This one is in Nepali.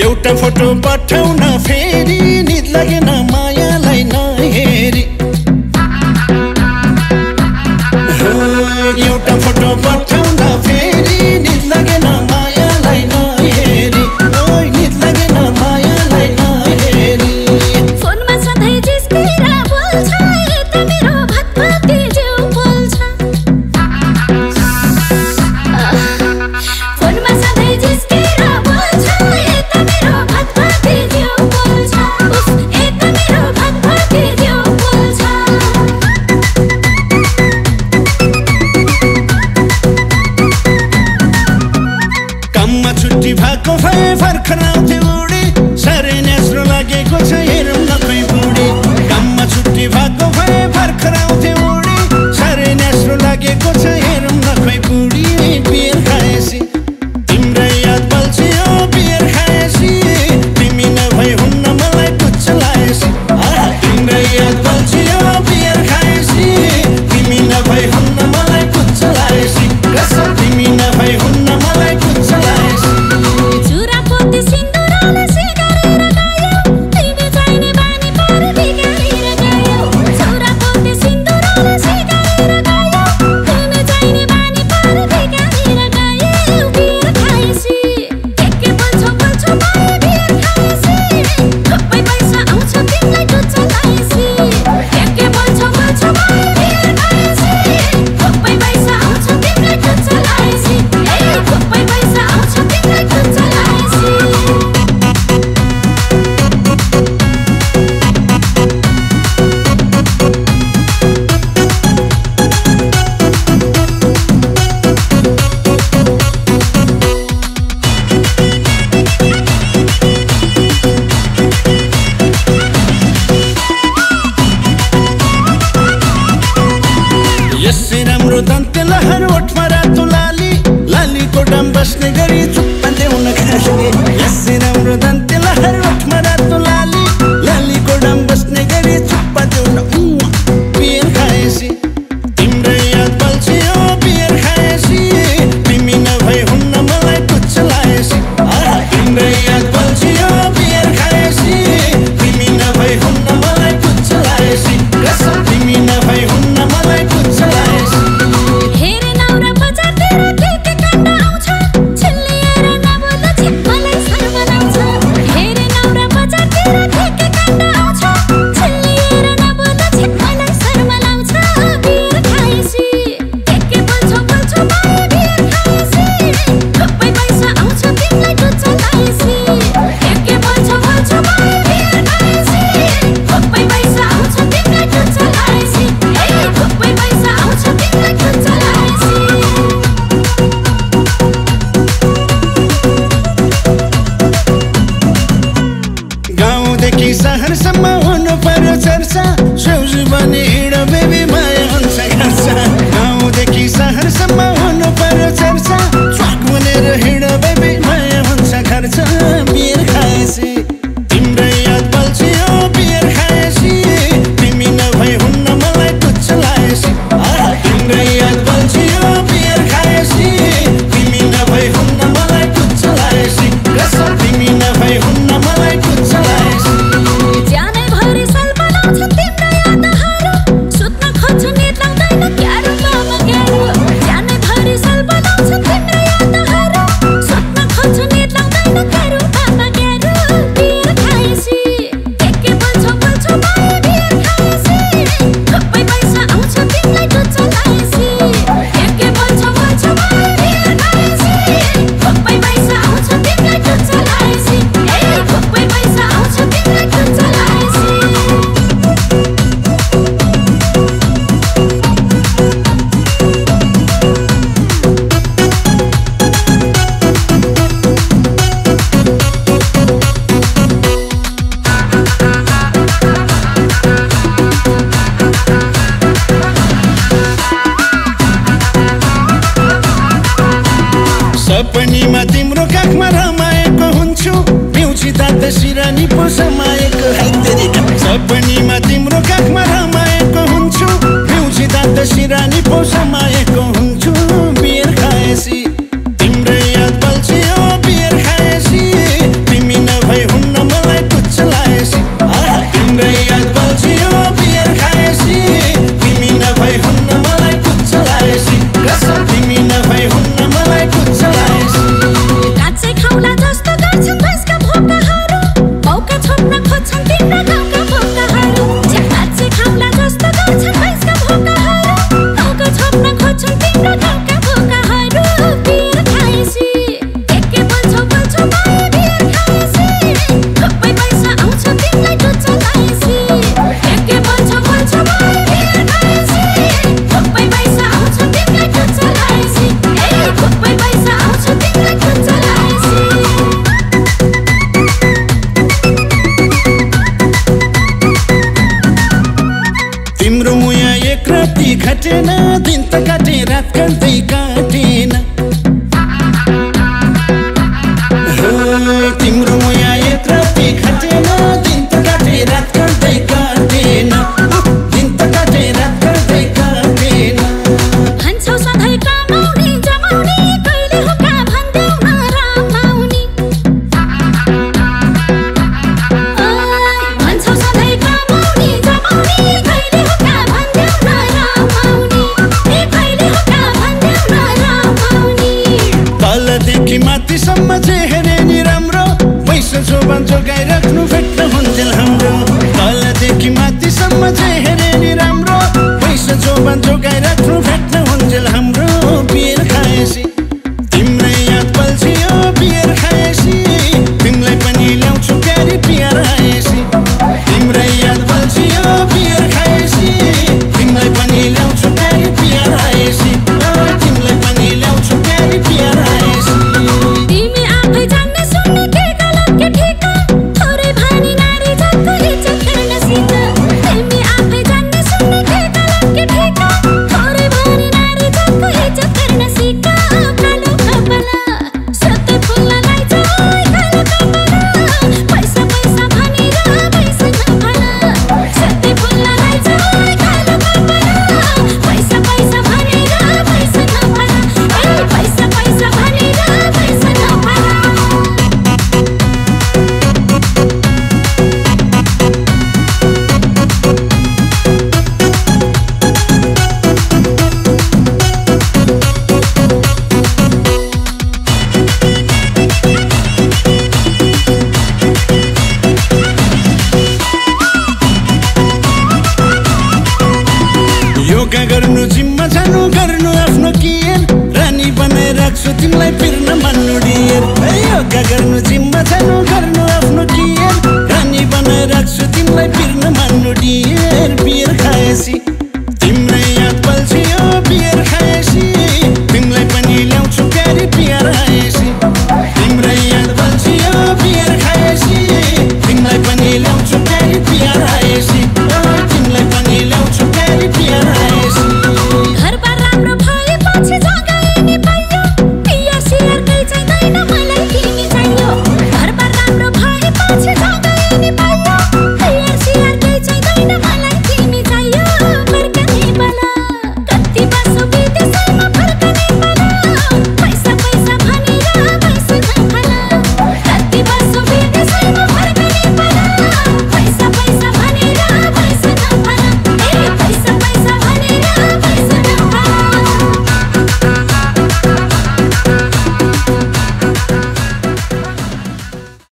एउटा फोटो पठाउन फेरि निद लागेन मायालाई नहेरी एउटा फोटो पठाउन फेरि निद लागेन मायालाई नहेरी निद लागेन मायालाई नहेरी फोनमा सधैँ जिस्केर बोल्छ यता मेरो भातभाती जिउ बोल्छ फोनमा सधैँ जिस्केर बोल्छ यता मेरो भातभाती जिउ बोल्छ उफ यता मेरो भातभाती जिउ बोल्छ काममा छुट्टी भएको भए भर्खर आउँथे उडी साह्रै न्यास्रो लागेको छ हेरौँ न खोइ बुढी काममा छुट्टी भएको भए भर्खर आउँथे उडी साह्रै न्यास्रो लागेको छ हेरौँ न खोइ बुढी बियर खाएसी तिम्रै याद बल्छी हो बियर खाएसी तिमी नभई हुन्न मलाई पुच्छ लागेसी तिम्रै याद बल्छी हो बियर खाएसी तिमी नभई हुन्न मलाई पुच्छ लागेसी कसम तिमी नभई हुन्न मलाई पुच्छ लागेसी चुरा पोते सिन्दुरले सिगारेर गयो तिमी चाहिने बानी पर बिगारेर गयो चुरा पोते सिन्दुरले सिगारेर गयो तिमी चाहिने बानी पर बिगारेर गयो बियर खाएसी के बोल्छौ बोल्छौ मलाई बियर खाएसी थुप्रै पैसा आउँछ तिमीलाई टुच्च लाएसी के बोल्छौ बोल्छौ मलाई बियर खाएसी थुप्रै पैसा आउँछ तिमीलाई टुच्च लाएसी थुप्रै पैसा आउँछ तिमीलाई टुच्च लाएसी यसै राम्रो दन्ते लहर ओठमा रातो लाली लालीको डाम बस्ने गरी चुप्प ल्याउन खासले यसै राम्रो दन्ते लहर ओठमा रातो लाली लालीको डाम बस्ने गरी चुप्प ल्याउन बियर खाएसी तिम्रै याद बल्छी हो बियर खाएसी तिमी नभई हुन्न मलाई पुच्छ लागेसी तिम्रै याद बल्छी हो बियर खाएसी तिमी नभई हुन्न मलाई पुच्छ लागेसी कसम तिमी नभई हुन्न मलाई पुच्छ लागेसी हेरे नौरा बजारतिर के काण्ड आउँछ छिल्लिएर नबोल्दा छिप्पलाई सर्वनाउँछ हेरे नौरा काटेन दिन त काटे रात काट्दै काटेन तिम्रो मुया यत्र खाटेन दिन त काटे रात काट्दै काटेन दिन त काटे रात काट्दै काटेन भन्छौ सधैँ कमाउने जमाउने कहिले हो का भन्देऊ न रमाउने भन्छौ सधैँ कमाउने जमाउने कहिले हो का भन्देऊ न रमाउने कहिले हो का भन्देऊ न रमाउने तलदेखि माथिसम्म चाहिँ हेरे नि राम्रो पैसा जोबान जोगाइराख्नु भेट्न हुन्जेल हाम्रो तलदेखि माथिसम्म चाहिँ हेरे नि राम्रो पैसा जोबान जोगाइराख्नु भेट्न हुन्जेल हाम्रो बियर खाएसी तिम्रै याद बल्छियो बियर खाएसी तिमीलाई पनि ल्याउँछु प्यारी प्यार आएसी तिम्रै याद बल्छियो बियर खाएसी तिमीलाई पनि ल्याउँछु प्यारी प्यार आएसी तिमीलाई पनि ल्याउँछु प्यारी प्यार आएसी तिमी आफै जान्ने सुन्ने के गलत के ठिक थोरै भनी नारी जातको इज्जत गर्न सिक तिमी आफै जान्ने सुन्ने के गलत के ठिक थोरै भनी नारी जातको इज्जत गर्न सिक कालो कपला सत्य फुल्नलाई चाहिँ कालो कपला पैसा पैसा भनेर पैसा नफला सत्य फुल्नलाई चाहिँ कालो कपला पैसा पैसा भनेर पैसा नफला पैसा पैसा भनेर पैसा नफला योगा गर्नु जिममा जानु गर्नु आफ्नो केयर रानी बनाइराख्छु तिमीलाई फिर्न मान्नु डियर योगा गर्नु